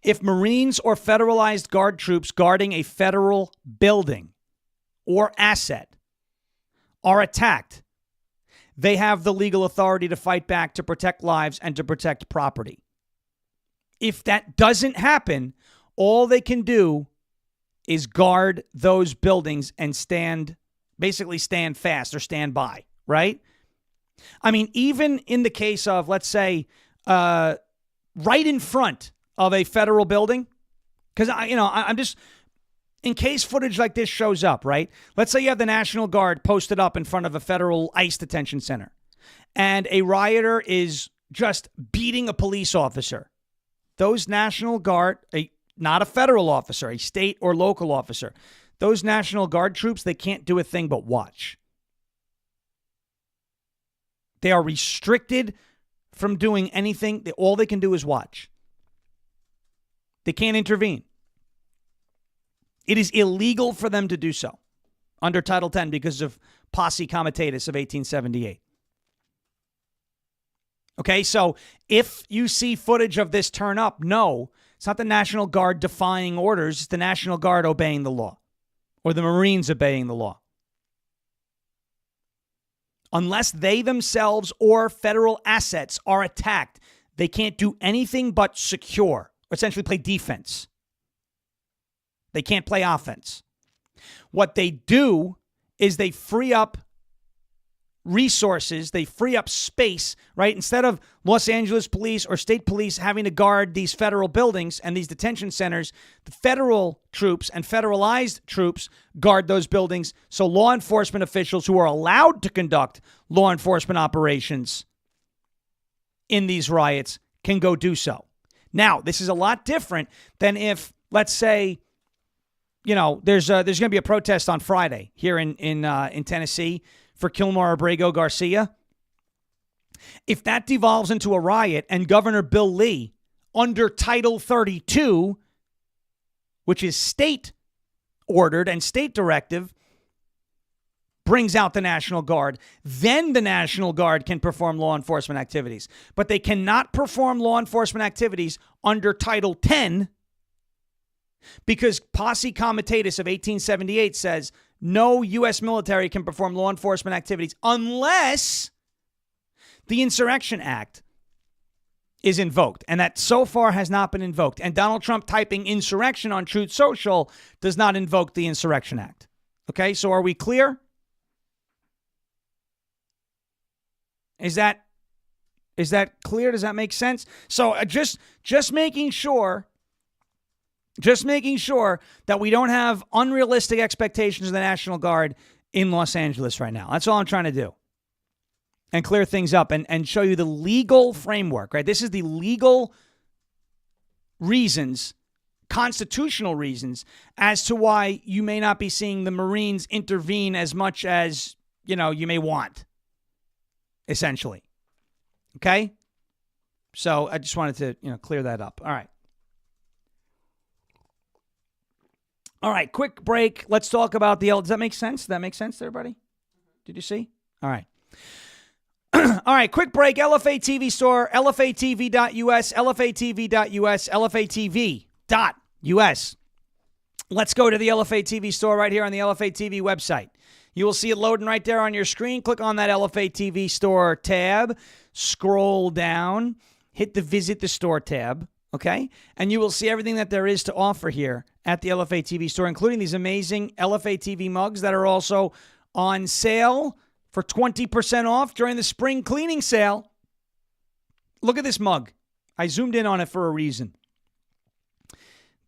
Speaker 1: If Marines or federalized guard troops guarding a federal building or asset are attacked, they have the legal authority to fight back, to protect lives, and to protect property. If that doesn't happen, all they can do is guard those buildings and basically stand fast or stand by, right? I mean, even in the case of, let's say, right in front of a federal building, because I'm just, in case footage like this shows up, right? Let's say you have the National Guard posted up in front of a federal ICE detention center, and a rioter is just beating a police officer. Those National Guard, not a federal officer, a state or local officer, those National Guard troops, they can't do a thing but watch. They are restricted from doing anything. All they can do is watch. They can't intervene. It is illegal for them to do so under Title 10 because of posse comitatus of 1878. Okay, so if you see footage of this turn up, no, it's not the National Guard defying orders. It's the National Guard obeying the law, or the Marines obeying the law. Unless they themselves or federal assets are attacked, they can't do anything but secure, or essentially play defense. They can't play offense. What they do is they free up resources, they free up space, right? Instead of Los Angeles police or state police having to guard these federal buildings and these detention centers, the federal troops and federalized troops guard those buildings, so law enforcement officials who are allowed to conduct law enforcement operations in these riots can go do so. Now, this is a lot different than if, let's say, there's going to be a protest on Friday here in Tennessee for Kilmar Abrego Garcia. If that devolves into a riot and Governor Bill Lee, under Title 32, which is state ordered and state directive, brings out the National Guard, then the National Guard can perform law enforcement activities. But they cannot perform law enforcement activities under Title 10 because posse comitatus of 1878 says no U.S. military can perform law enforcement activities unless the Insurrection Act is invoked. And that so far has not been invoked. And Donald Trump typing insurrection on Truth Social does not invoke the Insurrection Act. Okay, so are we clear? Is that clear? Does that make sense? So just making sure that we don't have unrealistic expectations of the National Guard in Los Angeles right now. That's all I'm trying to do. And clear things up and show you the legal framework, right? This is the legal reasons, constitutional reasons, as to why you may not be seeing the Marines intervene as much as, you may want, essentially. Okay? So I just wanted to, clear that up. All right. All right, quick break. Let's talk about does that make sense? Does that make sense to everybody? Did you see? All right. All right, quick break. LFA TV store, LFATV.us, LFATV.us, LFATV.us. Let's go to the LFA TV store right here on the LFA TV website. You will see it loading right there on your screen. Click on that LFA TV store tab. Scroll down. Hit the Visit the Store tab. Okay? And you will see everything that there is to offer here at the LFA TV store, including these amazing LFA TV mugs that are also on sale for 20% off during the spring cleaning sale. Look at this mug. I zoomed in on it for a reason.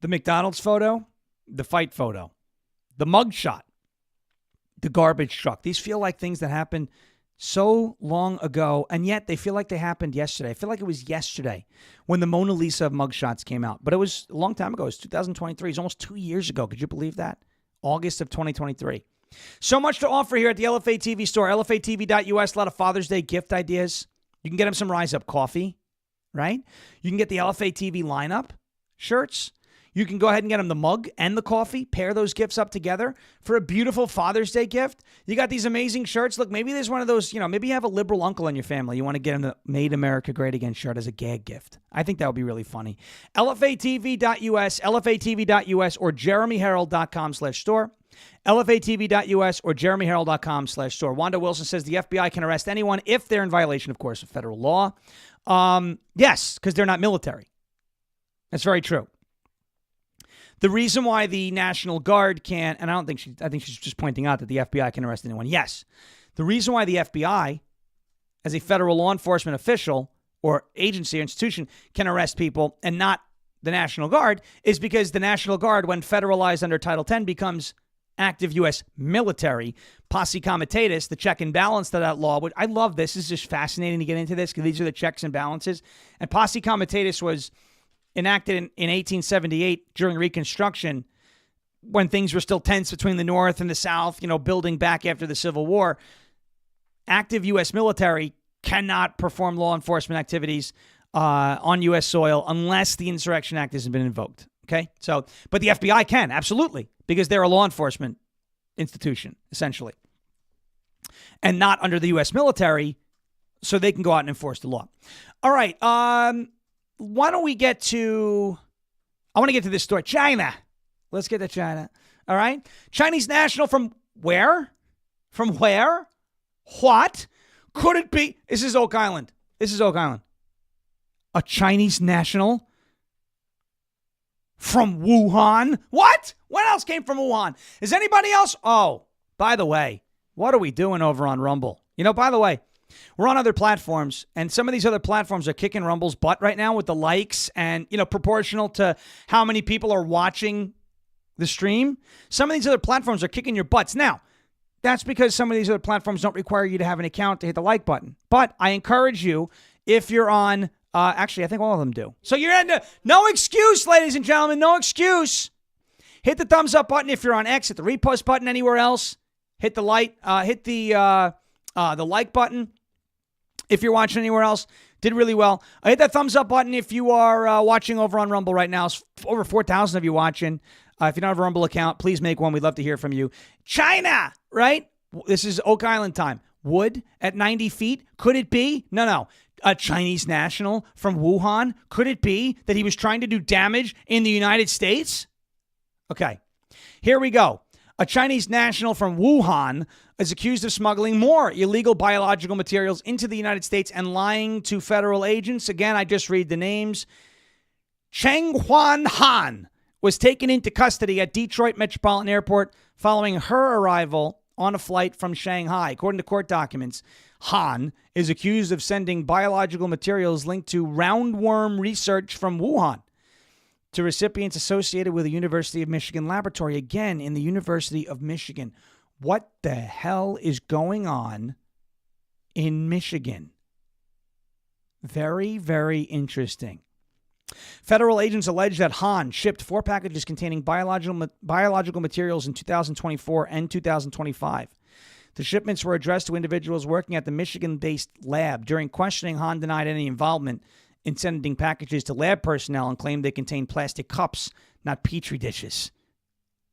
Speaker 1: The McDonald's photo, the fight photo, the mug shot, the garbage truck. These feel like things that happened so long ago, and yet they feel like they happened yesterday. I feel like it was yesterday when the Mona Lisa of mugshots came out. But it was a long time ago. It was 2023. It's almost 2 years ago. Could you believe that? August of 2023. So much to offer here at the LFA TV store. LFATV.us. A lot of Father's Day gift ideas. You can get them some Rise Up coffee, right? You can get the LFA TV lineup shirts. You can go ahead and get them the mug and the coffee. Pair those gifts up together for a beautiful Father's Day gift. You got these amazing shirts. Look, maybe there's one of those, maybe you have a liberal uncle in your family. You want to get him the Made America Great Again shirt as a gag gift. I think that would be really funny. LFATV.us, LFATV.us, or JeremyHerald.com/store. LFATV.us or jeremyherald.com/store. Wanda Wilson says the FBI can arrest anyone if they're in violation, of course, of federal law. Yes, because they're not military. That's very true. The reason why the National Guard can't, and I think she's just pointing out that the FBI can arrest anyone. Yes. The reason why the FBI, as a federal law enforcement official or agency or institution, can arrest people and not the National Guard is because the National Guard, when federalized under Title X, becomes active U.S. military. Posse comitatus, the check and balance to that law, which I love this. This is just fascinating to get into this because these are the checks and balances. And posse comitatus was enacted in 1878 during Reconstruction when things were still tense between the North and the South, building back after the Civil War. Active U.S. military cannot perform law enforcement activities on U.S. soil unless the Insurrection Act hasn't been invoked. Okay? So, but the FBI can, absolutely, because they're a law enforcement institution, essentially. And not under the U.S. military, so they can go out and enforce the law. All right. Why don't we get to... I want to get to this story. China. Let's get to China. All right? Chinese national from where? From where? What? Could it be? This is Oak Island. A Chinese national from Wuhan? What? What else came from Wuhan? Is anybody else? Oh, by the way, what are we doing over on Rumble? By the way, we're on other platforms, and some of these other platforms are kicking Rumble's butt right now with the likes and, proportional to how many people are watching the stream. Some of these other platforms are kicking your butts. Now, that's because some of these other platforms don't require you to have an account to hit the like button. But I encourage you, if you're on, actually, I think all of them do. So you're no excuse, ladies and gentlemen, no excuse. Hit the thumbs up button if you're on X. Hit the repost button anywhere else. Hit the like button if you're watching anywhere else. Did really well. Hit that thumbs up button if you are watching over on Rumble right now. It's over 4,000 of you watching. If you don't have a Rumble account, please make one. We'd love to hear from you. China, right? This is Oak Island time. Wood at 90 feet? Could it be? No. A Chinese national from Wuhan? Could it be that he was trying to do damage in the United States? Okay, here we go. A Chinese national from Wuhan is accused of smuggling more illegal biological materials into the United States and lying to federal agents. Again, I just read the names. Cheng Huan Han was taken into custody at Detroit Metropolitan Airport following her arrival on a flight from Shanghai. According to court documents, Han is accused of sending biological materials linked to roundworm research from Wuhan to recipients associated with the University of Michigan laboratory. Again, in the University of Michigan. What the hell is going on in Michigan? Very, very interesting. Federal agents allege that Han shipped 4 packages containing biological materials in 2024 and 2025. The shipments were addressed to individuals working at the Michigan-based lab. During questioning, Han denied any involvement in sending packages to lab personnel and claimed they contained plastic cups, not petri dishes.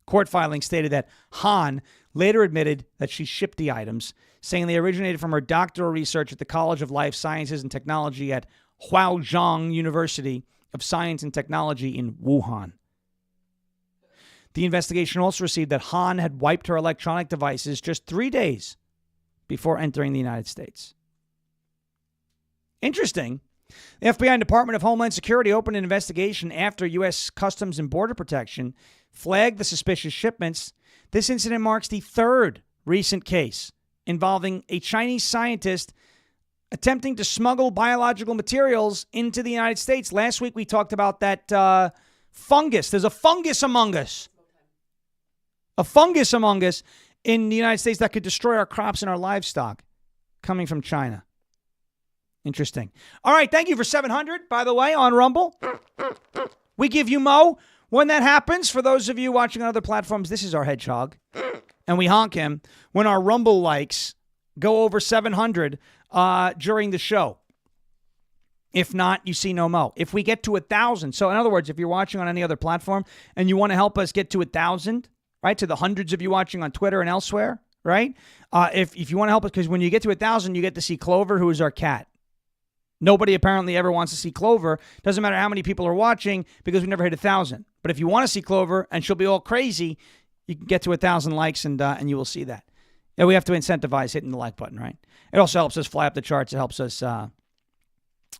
Speaker 1: Court filings stated that Han later admitted that she shipped the items, saying they originated from her doctoral research at the College of Life Sciences and Technology at Huazhong University of Science and Technology in Wuhan. The investigation also received that Han had wiped her electronic devices just 3 days before entering the United States. Interesting. The FBI and Department of Homeland Security opened an investigation after U.S. Customs and Border Protection flagged the suspicious shipments. This incident marks the 3rd recent case involving a Chinese scientist attempting to smuggle biological materials into the United States. Last week we talked about that fungus. There's a fungus among us. A fungus among us in the United States that could destroy our crops and our livestock coming from China. Interesting. All right, thank you for 700, by the way, on Rumble. We give you Mo. When that happens, for those of you watching on other platforms, this is our hedgehog. And we honk him when our Rumble likes go over 700 during the show. If not, you see no Mo. If we get to 1,000, so in other words, if you're watching on any other platform and you want to help us get to 1,000, right, to the hundreds of you watching on Twitter and elsewhere, right? If you want to help us, because when you get to 1,000, you get to see Clover, who is our cat. Nobody apparently ever wants to see Clover. Doesn't matter how many people are watching because we never hit 1,000. But if you want to see Clover and she'll be all crazy, You can get to 1,000 likes, and you will see that. And we have to incentivize hitting the like button, right? It also helps us fly up the charts. It helps us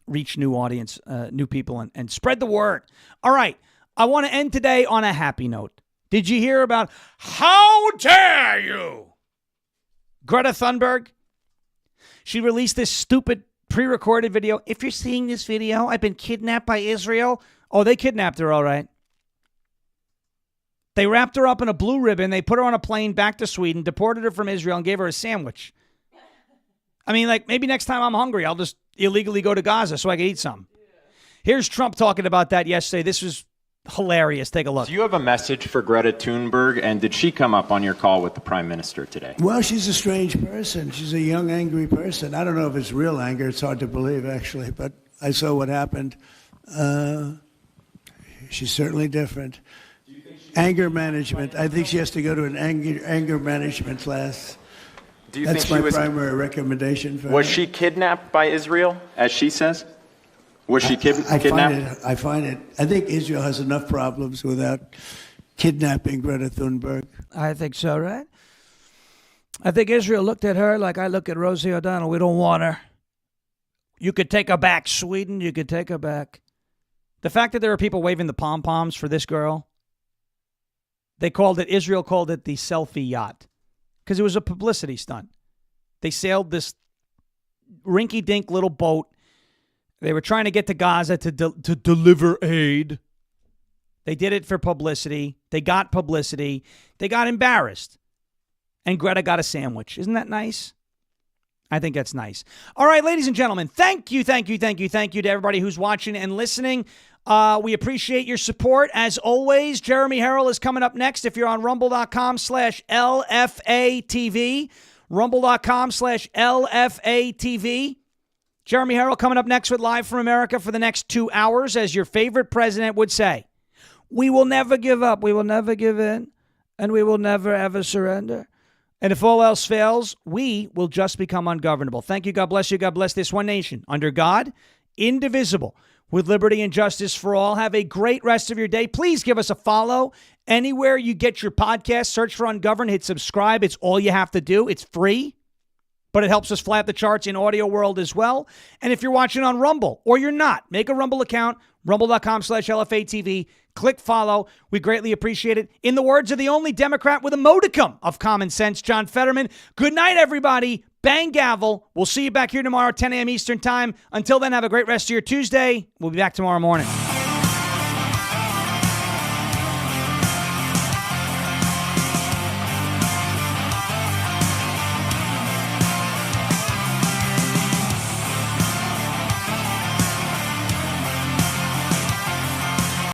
Speaker 1: reach new audience, new people, and spread the word. All right. I want to end today on a happy note. Did you hear about how dare you? Greta Thunberg? She released this stupid pre-recorded video. If you're seeing this video, I've been kidnapped by Israel. Oh, they kidnapped her, all right. They wrapped her up in a blue ribbon. They put her on a plane back to Sweden, deported her from Israel, and gave her a sandwich. I mean, like, maybe next time I'm hungry, I'll just illegally go to Gaza so I can eat some. Here's Trump talking about that yesterday. This was hilarious. Take a look.
Speaker 8: Do you have a message for Greta Thunberg, and did she come up on your call with the Prime Minister today?
Speaker 9: Well, she's a strange person. She's a young, angry person. I don't know if it's real anger. It's hard to believe, actually, but I saw what happened. She's certainly different. Anger management. I think she has to go to an anger management class.
Speaker 8: Do you
Speaker 9: That's
Speaker 8: think
Speaker 9: my primary recommendation for her.
Speaker 8: Was she kidnapped by Israel, as she says? Was she kidnapped?
Speaker 9: I find it. I think Israel has enough problems without kidnapping Greta Thunberg.
Speaker 1: I think so, right? I think Israel looked at her like I look at Rosie O'Donnell. We don't want her. You could take her back, Sweden. You could take her back. The fact that there are people waving the pom-poms for this girl, Israel called it the selfie yacht because it was a publicity stunt. They sailed this rinky-dink little boat. They were trying to get to Gaza to deliver aid. They did it for publicity. They got publicity. They got embarrassed. And Greta got a sandwich. Isn't that nice? I think that's nice. All right, ladies and gentlemen, thank you to everybody who's watching and listening. We appreciate your support. As always, Jeremy Harrell is coming up next. If you're on rumble.com/LFA TV, rumble.com/LFA TV. Jeremy Harrell coming up next with Live from America for the next 2 hours. As your favorite president would say, we will never give up, we will never give in, and we will never ever surrender. And if all else fails, we will just become ungovernable. Thank you. God bless you. God bless this one nation. Under God, indivisible, with liberty and justice for all. Have a great rest of your day. Please give us a follow anywhere you get your podcast. Search for Ungoverned. Hit subscribe. It's all you have to do. It's free, but it helps us fly up the charts in audio world as well. And if you're watching on Rumble or you're not, make a Rumble account, rumble.com/LFA TV. Click follow. We greatly appreciate it. In the words of the only Democrat with a modicum of common sense, John Fetterman, good night, everybody. Bang gavel. We'll see you back here tomorrow, 10 a.m. Eastern time. Until then, have a great rest of your Tuesday. We'll be back tomorrow morning.